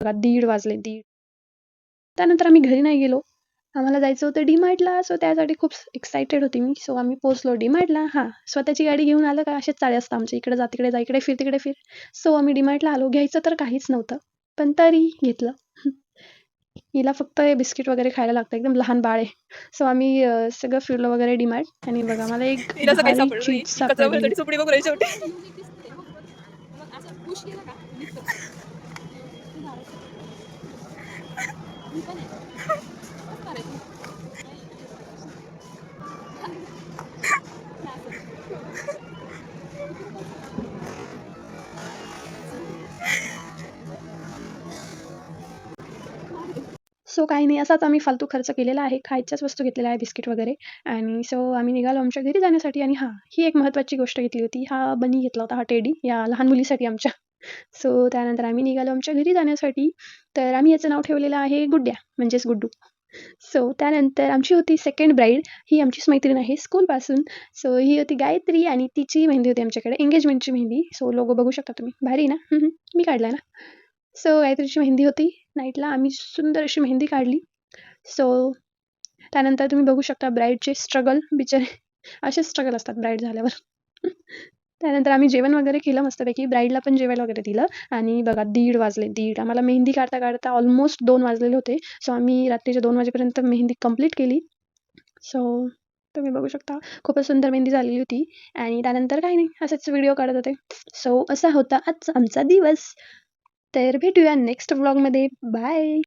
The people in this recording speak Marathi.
बघा 1:30 वाजले 1:30. त्यानंतर आम्ही घरी नाही गेलो. आम्हाला जायचं होतं डी-मार्टला. सो त्यासाठी खूप एक्सायटेड होती मी. सो आम्ही पोहोचलो डी-मार्टला. स्वतःची गाडी घेऊन आलं का असेच चाळे असतं आमचे. इकडे जा, तिकडे जा, इकडे फिर, तिकडे फिर. सो आम्ही डी-मार्टला आलो. घ्यायचं तर काहीच नव्हतं. पण तरी घेतलं. हिला फक्त हे बिस्किट वगैरे खायला लागतं. एकदम लहान बाळ आहे. सो आम्ही सगळं फिरलो वगैरे डी-मार्ट आणि बघा मला एक हिला असं काही भारी सापडलं नाही. चीज ही कचरा सापडली. भरसाठी सुपडी बघून शेवटी. सो काही नाही असाच आम्ही फालतू खर्च केलेला आहे. खायच्याच वस्तू घेतलेल्या आहे बिस्किट वगैरे आणि सो आम्ही निघालो आमच्या घरी जाण्यासाठी आणि ही एक महत्त्वाची गोष्ट घेतली होती. हा बनी घेतला होता, हा टेडी या लहान मुलीसाठी आमच्या. सो त्यानंतर आम्ही निघालो आमच्या घरी जाण्यासाठी. तर आम्ही याचं नाव ठेवलेलं आहे गुड्ड्या म्हणजेच गुड्डू. सो त्यानंतर आमची होती सेकंड ब्राईड. ही आमचीच मैत्रीण आहे स्कूलपासून. सो ही होती गायत्री आणि तिची मेहंदी होती आमच्याकडे एंगेजमेंटची मेहंदी. सो लोगो बघू शकता तुम्ही. भारी ना? मी काढला ना. सो गायत्रीची मेहंदी होती नाईटला. आम्ही सुंदर अशी मेहंदी काढली. सो त्यानंतर तुम्ही बघू शकता ब्राईडचे स्ट्रगल बिचारे असेच स्ट्रगल असतात ब्राईड झाल्यावर. त्यानंतर आम्ही जेवण वगैरे केलं मस्तपैकी. ब्राईडला पण जेवायला वगैरे दिलं आणि बघा 1:30 वाजले 1:30. आम्हाला मेहंदी काढता ऑलमोस्ट 2 वाजलेले होते. सो आम्ही रात्रीच्या 2 वाजेपर्यंत मेहंदी कंप्लीट केली. सो तुम्ही बघू शकता खूपच सुंदर मेहंदी झालेली होती आणि त्यानंतर काही नाही असेच व्हिडिओ काढत होते. सो असा होता आजचा आमचा दिवस. तर भेटूया नेक्स्ट व्लॉगमध्ये. बाय.